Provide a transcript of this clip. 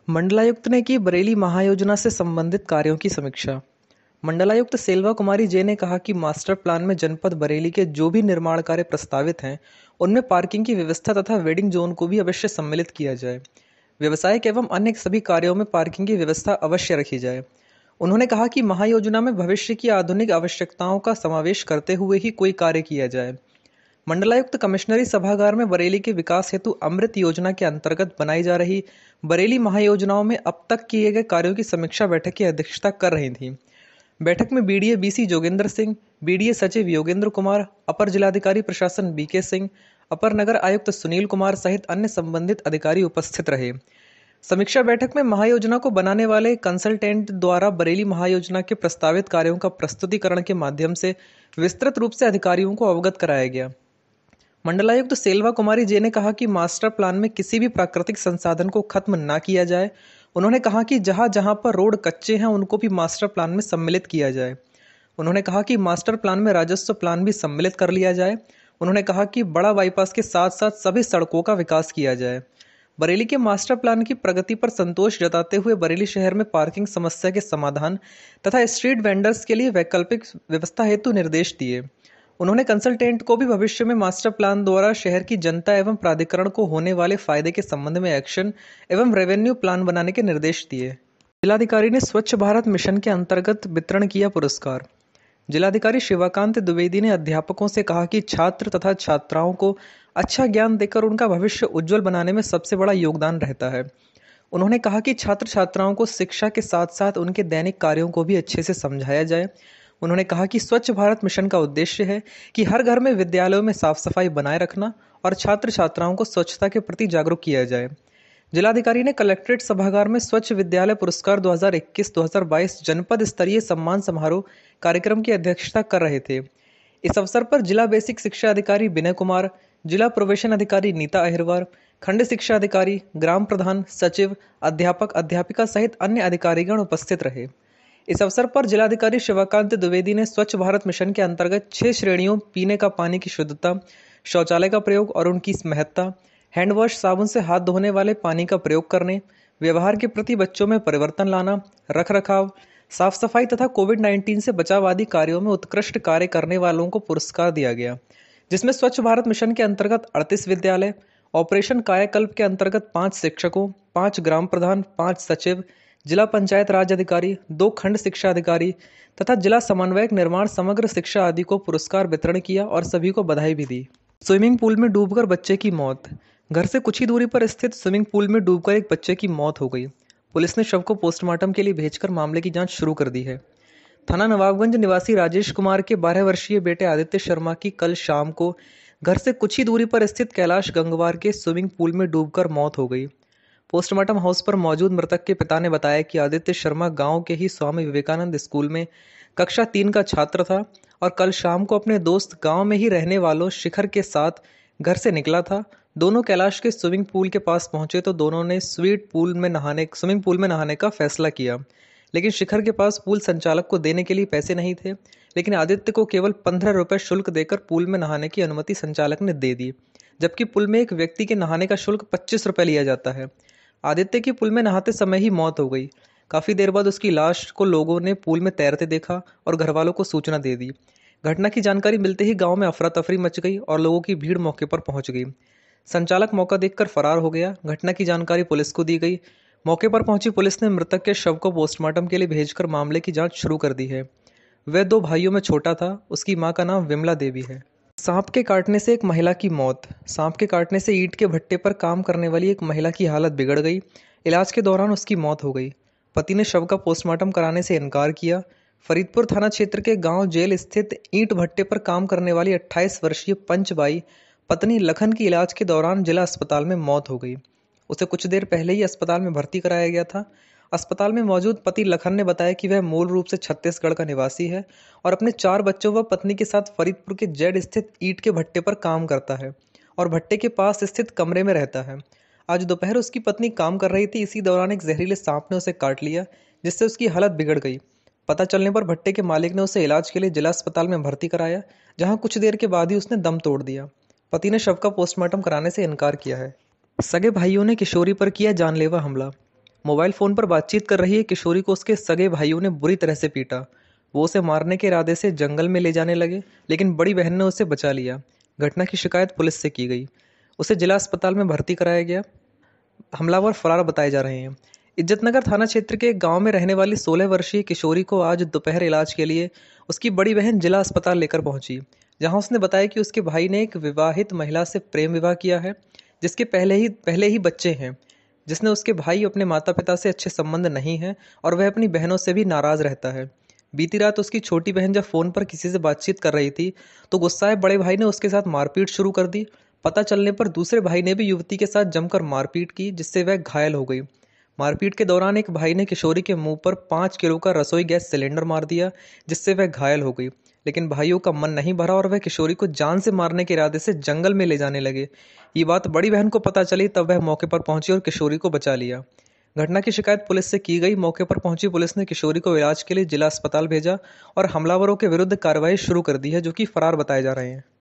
मंडलायुक्त ने की बरेली महायोजना से संबंधित कार्यों की समीक्षा। मंडलायुक्त सेल्वा कुमारी जे ने कहा कि मास्टर प्लान में जनपद बरेली के जो भी निर्माण कार्य प्रस्तावित हैं उनमें पार्किंग की व्यवस्था तथा वेडिंग जोन को भी अवश्य सम्मिलित किया जाए। व्यवसायिक एवं अन्य सभी कार्यों में पार्किंग की व्यवस्था अवश्य रखी जाए। उन्होंने कहा कि महायोजना में भविष्य की आधुनिक आवश्यकताओं का समावेश करते हुए ही कोई कार्य किया जाए। मंडलायुक्त कमिश्नरी सभागार में बरेली के विकास हेतु अमृत योजना के अंतर्गत बनाई जा रही बरेली महायोजनाओं में अब तक किए गए कार्यों की समीक्षा बैठक की अध्यक्षता कर रही थी। बैठक में BDA BC Jogendra Singh, BDA सचिव योगेंद्र कुमार, अपर जिलाधिकारी प्रशासन बीके सिंह, अपर नगर आयुक्त सुनील कुमार सहित अन्य संबंधित अधिकारी उपस्थित रहे। समीक्षा बैठक में महायोजना को बनाने वाले कंसल्टेंट द्वारा बरेली महायोजना के प्रस्तावित कार्यों का प्रस्तुतिकरण के माध्यम से विस्तृत रूप से अधिकारियों को अवगत कराया गया। मंडलायुक्त सेल्वा कुमारी जे ने कहा कि मास्टर प्लान में किसी भी प्राकृतिक संसाधन को खत्म न किया जाए। उन्होंने कहा कि जहां जहां पर रोड कच्चे हैं उनको भी मास्टर प्लान में सम्मिलित किया जाए। उन्होंने कहा कि मास्टर प्लान में राजस्व प्लान भी सम्मिलित कर लिया जाए। उन्होंने कहा कि बड़ा बाईपास के साथ साथ सभी सड़कों का विकास किया जाए। बरेली के मास्टर प्लान की प्रगति पर संतोष जताते हुए बरेली शहर में पार्किंग समस्या के समाधान तथा स्ट्रीट वेंडर्स के लिए वैकल्पिक व्यवस्था हेतु निर्देश दिए। उन्होंने कंसल्टेंट को भी भविष्य में मास्टर प्लान द्वारा शहर की जनता एवं प्राधिकरण को होने वाले फायदे के संबंध में एक्शन एवं रेवेन्यू प्लान बनाने के निर्देश दिए। जिलाधिकारी ने स्वच्छ भारत मिशन के अंतर्गत वितरण किया पुरस्कार। जिलाधिकारी शिवाकांत द्विवेदी ने अध्यापकों से कहा कि छात्र तथा छात्राओं को अच्छा ज्ञान देकर उनका भविष्य उज्जवल बनाने में सबसे बड़ा योगदान रहता है। उन्होंने कहा कि छात्र छात्राओं को शिक्षा के साथ साथ उनके दैनिक कार्यों को भी अच्छे से समझाया जाए। उन्होंने कहा कि स्वच्छ भारत मिशन का उद्देश्य है कि हर घर में विद्यालयों में साफ सफाई बनाए रखना और छात्र छात्राओं को स्वच्छता के प्रति जागरूक किया जाए। जिलाधिकारी ने कलेक्ट्रेट सभागार में स्वच्छ विद्यालय पुरस्कार 2021-2022 जनपद स्तरीय सम्मान समारोह कार्यक्रम की अध्यक्षता कर रहे थे। इस अवसर पर जिला बेसिक शिक्षा अधिकारी विनय कुमार, जिला प्रोबेशन अधिकारी नीता अहिरवार, खंड शिक्षा अधिकारी, ग्राम प्रधान, सचिव, अध्यापक अध्यापिका सहित अन्य अधिकारीगण उपस्थित रहे। इस अवसर पर जिलाधिकारी शिवाकांत द्विवेदी ने स्वच्छ भारत मिशन के अंतर्गत 6 श्रेणियों पीने का पानी की शुद्धता, शौचालय का प्रयोग और उनकी महत्ता, हैंड वॉश साबुन से हाथ धोने वाले पानी का प्रयोग करने, व्यवहार के प्रति बच्चों में परिवर्तन लाना, रख रखाव, साफ सफाई तथा कोविड-19 से बचाव आदि कार्यों में उत्कृष्ट कार्य करने वालों को पुरस्कार दिया गया, जिसमें स्वच्छ भारत मिशन के अंतर्गत 38 विद्यालय, ऑपरेशन कायाकल्प के अंतर्गत 5 शिक्षकों, 5 ग्राम प्रधान, 5 सचिव, जिला पंचायत राज अधिकारी, 2 खंड शिक्षा अधिकारी तथा जिला समन्वयक निर्माण समग्र शिक्षा आदि को पुरस्कार वितरण किया और सभी को बधाई भी दी। स्विमिंग पूल में डूबकर बच्चे की मौत। घर से कुछ ही दूरी पर स्थित स्विमिंग पूल में डूबकर एक बच्चे की मौत हो गई। पुलिस ने शव को पोस्टमार्टम के लिए भेजकर मामले की जांच शुरू कर दी है। थाना नवाबगंज निवासी राजेश कुमार के 12 वर्षीय बेटे आदित्य शर्मा की कल शाम को घर से कुछ ही दूरी पर स्थित कैलाश गंगवार के स्विमिंग पूल में डूबकर मौत हो गई। पोस्टमार्टम हाउस पर मौजूद मृतक के पिता ने बताया कि आदित्य शर्मा गांव के ही स्वामी विवेकानंद स्कूल में कक्षा 3 का छात्र था और कल शाम को अपने दोस्त गांव में ही रहने वालों शिखर के साथ घर से निकला था। दोनों कैलाश के स्विमिंग पूल के पास पहुंचे तो दोनों ने स्विमिंग पूल में नहाने का फैसला किया, लेकिन शिखर के पास पूल संचालक को देने के लिए पैसे नहीं थे। लेकिन आदित्य को केवल 15 रुपये शुल्क देकर पूल में नहाने की अनुमति संचालक ने दे दी, जबकि पूल में एक व्यक्ति के नहाने का शुल्क 25 रुपये लिया जाता है। आदित्य की पूल में नहाते समय ही मौत हो गई। काफी देर बाद उसकी लाश को लोगों ने पूल में तैरते देखा और घर वालों को सूचना दे दी। घटना की जानकारी मिलते ही गांव में अफरा तफरी मच गई और लोगों की भीड़ मौके पर पहुंच गई। संचालक मौका देखकर फरार हो गया। घटना की जानकारी पुलिस को दी गई। मौके पर पहुंची पुलिस ने मृतक के शव को पोस्टमार्टम के लिए भेजकर मामले की जांच शुरू कर दी है। वह 2 भाइयों में छोटा था। उसकी मां का नाम विमला देवी है। सांप के काटने से एक महिला की मौत। सांप के काटने से ईंट के भट्टे पर काम करने वाली एक महिला की हालत बिगड़ गई। इलाज के दौरान उसकी मौत हो गई। पति ने शव का पोस्टमार्टम कराने से इनकार किया। फरीदपुर थाना क्षेत्र के गांव जेल स्थित ईंट भट्टे पर काम करने वाली 28 वर्षीय पंचबाई पत्नी लखन की इलाज के दौरान जिला अस्पताल में मौत हो गई। उसे कुछ देर पहले ही अस्पताल में भर्ती कराया गया था। अस्पताल में मौजूद पति लखन ने बताया कि वह मूल रूप से छत्तीसगढ़ का निवासी है और अपने 4 बच्चों व पत्नी के साथ फरीदपुर के जेड स्थित ईंट के भट्टे पर काम करता है और भट्टे के पास स्थित कमरे में रहता है। आज दोपहर उसकी पत्नी काम कर रही थी। इसी दौरान एक जहरीले सांप ने उसे काट लिया, जिससे उसकी हालत बिगड़ गई। पता चलने पर भट्टे के मालिक ने उसे इलाज के लिए जिला अस्पताल में भर्ती कराया, जहां कुछ देर के बाद ही उसने दम तोड़ दिया। पति ने शव का पोस्टमार्टम कराने से इनकार किया है। सगे भाइयों ने किशोरी पर किया जानलेवा हमला। मोबाइल फोन पर बातचीत कर रही एक किशोरी को उसके सगे भाइयों ने बुरी तरह से पीटा। वो उसे मारने के इरादे से जंगल में ले जाने लगे, लेकिन बड़ी बहन ने उसे बचा लिया। घटना की शिकायत पुलिस से की गई। उसे जिला अस्पताल में भर्ती कराया गया। हमलावर फरार बताए जा रहे हैं। इज्जतनगर थाना क्षेत्र के एक गांव में रहने वाली 16 वर्षीय किशोरी को आज दोपहर इलाज के लिए उसकी बड़ी बहन जिला अस्पताल लेकर पहुंची, जहां उसने बताया कि उसके भाई ने एक विवाहित महिला से प्रेम विवाह किया है, जिसके पहले ही बच्चे हैं। जिसने उसके भाई अपने माता पिता से अच्छे संबंध नहीं हैं और वह अपनी बहनों से भी नाराज रहता है। बीती रात उसकी छोटी बहन जब फोन पर किसी से बातचीत कर रही थी तो गुस्साए बड़े भाई ने उसके साथ मारपीट शुरू कर दी। पता चलने पर दूसरे भाई ने भी युवती के साथ जमकर मारपीट की, जिससे वह घायल हो गई। मारपीट के दौरान एक भाई ने किशोरी के मुंह पर 5 किलो का रसोई गैस सिलेंडर मार दिया, जिससे वह घायल हो गई। लेकिन भाइयों का मन नहीं भरा और वह किशोरी को जान से मारने के इरादे से जंगल में ले जाने लगे। ये बात बड़ी बहन को पता चली, तब वह मौके पर पहुंची और किशोरी को बचा लिया। घटना की शिकायत पुलिस से की गई। मौके पर पहुंची पुलिस ने किशोरी को इलाज के लिए जिला अस्पताल भेजा और हमलावरों के विरुद्ध कार्रवाई शुरू कर दी है, जो कि फरार बताए जा रहे हैं।